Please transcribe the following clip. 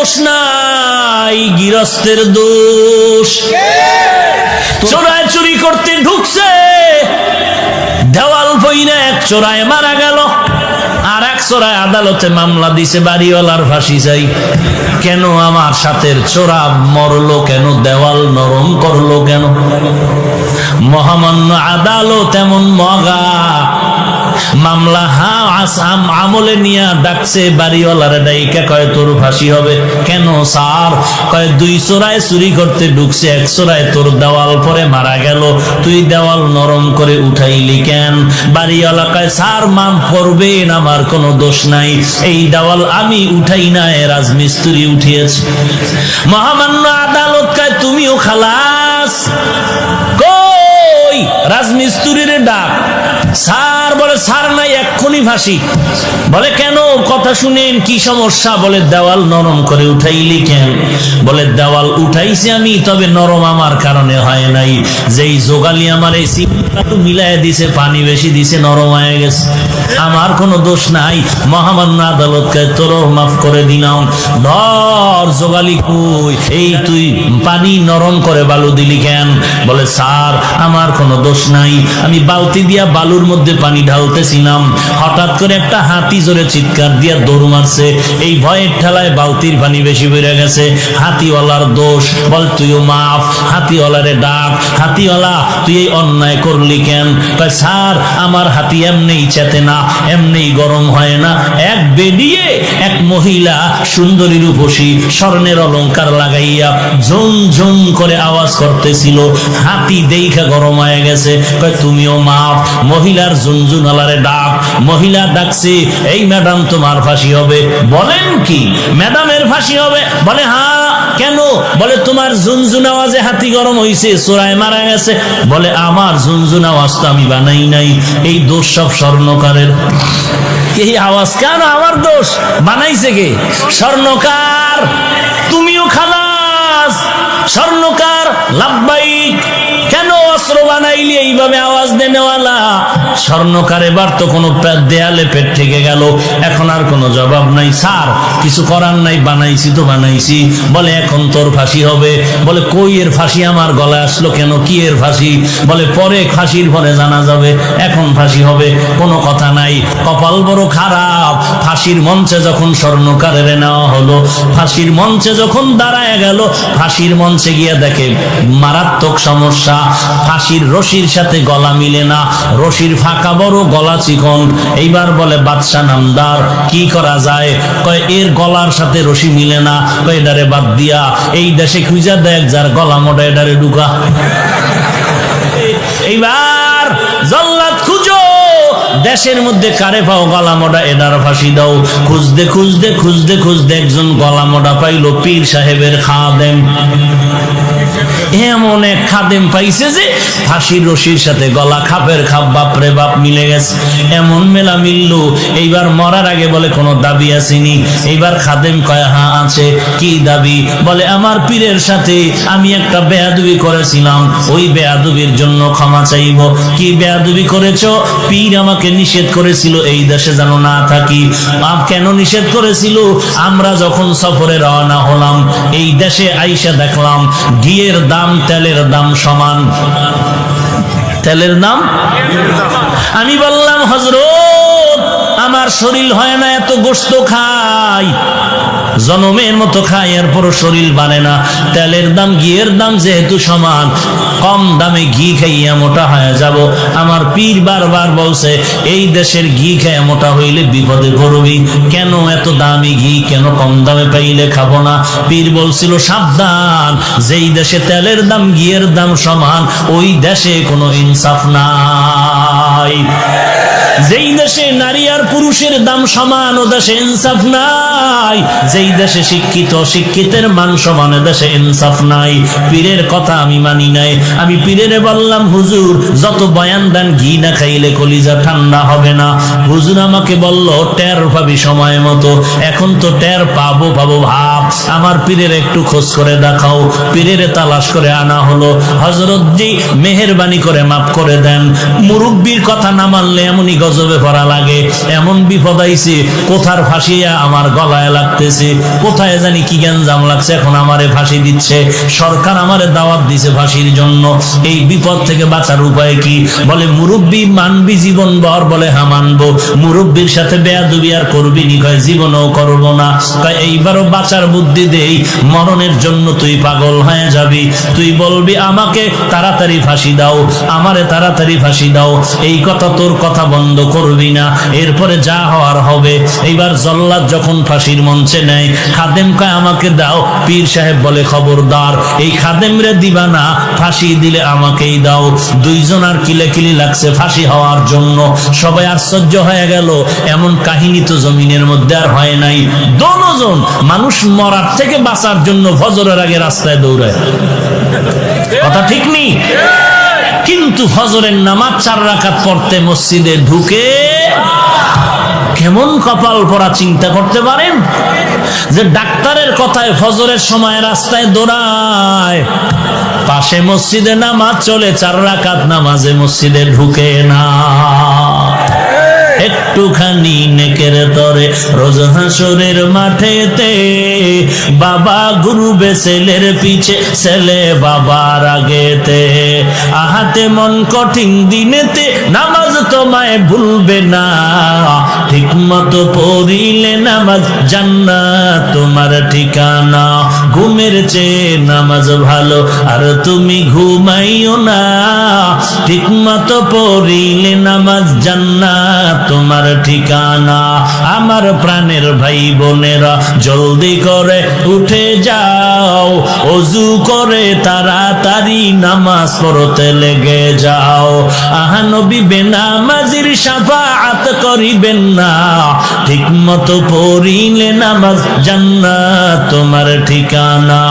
দোষ নাই, গৃহস্থের দোষ। চোরায় চুরি করতে ঢুকছে, দেওয়াল বইরা এক চোরায় মারা গেল, আর এক চোরায় আদালতে মামলা দিছে, বাড়িওয়ালার ফাঁসি চাই। কেন আমার সাথের চোরা মরলো কেন, দেওয়াল নরম করলো কেন? মহামান্য আদালত এমন মগা, মামলা আমলে নিয়ে ডাকছে বাড়িওয়ালারে, ডাইকা কয় তোর ফাঁসি হবে। কেন স্যার? কয় দুই চোরায় চুরি করতে ঢুকছে, এক চোরায় তোর দেওয়াল পরে মারা গেল, তুই দেওয়াল নরম করে উঠাইলি কেন? বাড়িওয়ালা কয় স্যার মাফ করবেন, আমার কোনো দোষ নাই, এই দেওয়াল আমি উঠাই না, রাজমিস্ত্রি উঠিয়েছে। মহামান্য আদালত কয় তুমিও খালাস। কই রাজমিস্ত্রির ডাক, স্যার বলে স্যার নাই, এক্ষুনি ফাঁসি। বলে কেন? কথা শুনেন, কি সমস্যা? বলে দেওয়াল নরম করে উঠাইলি কেন? বলে দেওয়াল উঠাইছি আমি, তবে নরম আমার কারণে হয় নাই, যেই যোগালি আমার এই সিমেন্ট মিলাই দিছে, পানি বেশি দিছে, নরম হয়ে গেছে, আমার কোনো দোষ নাই। মহামান্য আদালতকে তোরও মাফ করে দিলাম। ধর যোগালি কই, এই তুই পানি নরম করে বালু দিলি কেন? বলে স্যার আমার কোনো দোষ নাই, আমি বালতি দিয়া বালুর মধ্যে পানি ঢালতেছিলাম, হঠাৎ করে একটা হাতি জোরে চিৎকার দিয়া দৌড় মারছে, এই ভয়ের ঠেলায় বালতির পানি বেশি বেড়ে গেছে, হাতিওয়ালার দোষ। বল তুইও মাফ। হাতিওয়ালারে ডাক, হাতিওয়ালা তুই এই অন্যায় করলি কেন? কয় স্যার আমার হাতি এমনি চেতে না, এমনি গরম হয় না, এক বেডিয়ে এক মহিলা সুন্দরী রূপসী স্বর্ণের অলংকার লাগাইয়া ঝুম ঝুম করে আওয়াজ করতেছিল, হাতি দেখা গরম হয়ে গেছে। কয় তুমিও মাফ। মহিলার ঝুনঝুনালারে ডাক, মহিলা ডাকছে, এই ম্যাডাম তোমার ফাঁসি হবে। বলেন কি ম্যাডামের ফাঁসি হবে? বলে হ্যাঁ। কেন? বলে তোমার ঝুনঝুন আওয়াজে হাতি গরম হইছে, চোরায় মারা গেছে। বলে আমার ঝুনঝুন আওয়াজ তো আমি বানাই নাই, এই দোষ সব স্বর্ণকারের। এই আওয়াজ কেন আমার দোষ? বানাইছে কে? স্বর্ণকার। তুমিও খালাস। স্বর্ণকার লাব্বাইক। কেন অস্ত্র বানাইলি এইভাবে আওয়াজ দেনেওয়ালা? স্বর্ণকার এবার তো কোনো দেয়ালে পেট থেকে গেল, এখন আর কোনো জবাব নাই। স্যার কিছু করার নাই, বানাইছি তো বানাইছি। বলে এখন তোর ফাঁসি হবে। বলে কই এর ফাঁসি আমার গলায় আসলো কেন? কি এর ফাঁসি? বলে পরে ফাঁসির পরে জানা যাবে, এখন ফাঁসি হবে। কোনো কথা নাই। কপাল বড় খারাপ, ফাঁসির মঞ্চে যখন স্বর্ণকারের নেওয়া হলো, ফাঁসির মঞ্চে যখন দাঁড়ায় গেল, ফাঁসির মঞ্চে গিয়ে দেখে মারাত্মক সমস্যা, ফাঁসির রশির সাথে গলা মিলে না, রশির ফাঁকা বড়, গলা চিকন। এইবার বলে বাদশা নামদার কি করা যায়? কয় এর গলার সাথে রশি মিলে না, কয় এটারে বাদ দিয়া এই দেশে খুঁজা দেখ যার গলা মোটা, এটারে ঢুকা। এইবার জল্লাদ খুঁজো, দেশের মধ্যে কারে পাও গলা মোটা, এটার ফাঁসি দাও। খুঁজতে খুঁজতে খুঁজতে খুঁজতে একজন গলা মোটা পাইলো, পীর সাহেবের খাদেম। এমন এক খাদেম পাইছে যে ফাঁসির রশির সাথে গলা খাপের খাপ, বাপরে বাপ মিলে গেছে। এমন মেলা মিললো। এইবার মরার আগে বলে কোনো দাবি আসেনি? এইবার খাদেম কয় হ্যাঁ আছে। কি দাবি? বলে আমার পীরের সাথে আমি একটা বেয়াদবি করেছিলাম, ওই বেয়াদবির জন্য ক্ষমা চাইব। কি বেয়াদবি করেছো? পীর আমাকে নিষেধ করেছিল এই দেশে যেন না থাকি। কেন নিষেধ করেছিল? আমরা যখন সফরে রওনা হলাম, এই দেশে আইসা দেখলাম ঘিয়ের দাম তেলের দাম সমান। তেলের দাম? আমি বললাম হযরত আমার শরীর হয় না, এত গোশত খাই, জনমের মতো খাই, এরপরও শরীর বাড়ে না। তেলের দাম ঘিয়ের দাম যেহেতু সমান, কম দামে ঘি খাইয়া মোটা হয়ে যাব। আমার পীর বারবার বলছে এই দেশের ঘি খাইয়া মোটা হইলে বিপদে পড়বি, কেন এত দামি ঘি কেন কম দামে পাইলে খাবো না? পীর বলছিল সাবধান, যেই দেশে তেলের দাম ঘিয়ের দাম সমান, ওই দেশে কোনো ইনসাফ নাই। যেই দেশে নারী আর পুরুষের দাম সমান, ও দেশে ইনসাফ নাই। যেই দেশে শিক্ষিত শিক্ষিতের মান সমান, দেশে ইনসাফ নাই। পীরের কথা আমি মানি নাই। আমি পীরের বললাম হুজুর যত বয়ান দেন ঘি না খাইলে কলিজা ঠান্ডা হবে না। হুজুর আমাকে বলল টের পাবি সময় মতো। এখন তো টের পাবো ভাব, আমার পীরের একটু খোঁজ করে দেখাও। পীরের তালাশ করে আনা হলো। হযরত জি মেহেরবানি করে মাফ করে দেন, মুরব্বির কথা না মানলে এমনই গজবে পড়া লাগে, এমন বিপদ আইছে, কোথার ফাঁসিয়া আমার গলায় লাগতেছে, কোথায় জানি কি গ্যাঞ্জাম লাগছে, এখন আমারে ফাঁসি দিচ্ছে, সরকার আমারে দাওয়াত দিছে ফাঁসির জন্য, এই বিপদ থেকে বাঁচার উপায় কি? বলে মুরব্বি মানবি জীবন ভর? বলে হ্যাঁ মানবো। মুরব্বির সাথে বেয়াদবি আর করবি নি? কয় জীবনও করবো না। কয় এইবারও বাঁচার বুদ্ধি দেই, মরণের জন্য তুই পাগল হয়ে যাবি, তুই বলবি আমাকে তাড়াতাড়ি ফাঁসি দাও, আমারে তাড়াতাড়ি ফাঁসি দাও, এই কথা তোর কথা বন্ধ করবি না, এরপরে যা হওয়ার হবে। এইবার জল্লাদ যখন ফাঁসির মঞ্চে নেয়, খাদেম কয় আমাকে দাও। পীর সাহেব বলে খবরদার, এই খাদেম রে দিবা না, ফাঁসি দিলে আমাকেই দাও। দুইজন আর কিলাকিলি লাগছে ফাঁসি হওয়ার জন্য। সবাই আশ্চর্য হয়ে গেল, এমন কাহিনী তো জমিনের মধ্যে আর হয় নাই। দোনোজন মানুষ মরার থেকে বাঁচার জন্য ফজরের আগে রাস্তায় দৌড়ায়, কথা ঠিক নেই? কিন্তু ফজরের নামাজ 4 রাকাত পড়তে মসজিদে ঢুকে কেমন কপাল পড়া চিন্তা করতে পারেন? যে ডাক্তারের কথায় ফজরের সময় রাস্তায় দৌড়ায়, পাশে মসজিদে নামাজ চলে, 4 রাকাত নামাজে মসজিদে ঢুকে না। একটুখানি নেকের তরে রোজ হাসরের মাঠেতে বাবা গুরুবে ছেলের পিছে, ছেলে বাবার আগেতে, আহাতে মন কঠিন দিনেতে নামাজ তোমায় ভুলবে না, ঠিক মতো পড়িলে নামাজ জান্নাত তোমার ঠিকানা। ঘুমের চেয়ে নামাজ ভালো আর তুমি ঘুমাইও না, ঠিক মতো পড়িলে নামাজ জান্নাত তোমার ঠিকানা। আমার প্রাণের ভাই বোনেরা জলদি করে উঠে যাও, ওযু করে তাড়াতাড়ি নামাজ পড়তে লেগে যাও। আহা নবী বেনামাজির শাফাআত করিবেন না, ঠিক মতো পড়িলে নামাজ জান্নাত তোমার ঠিকানা।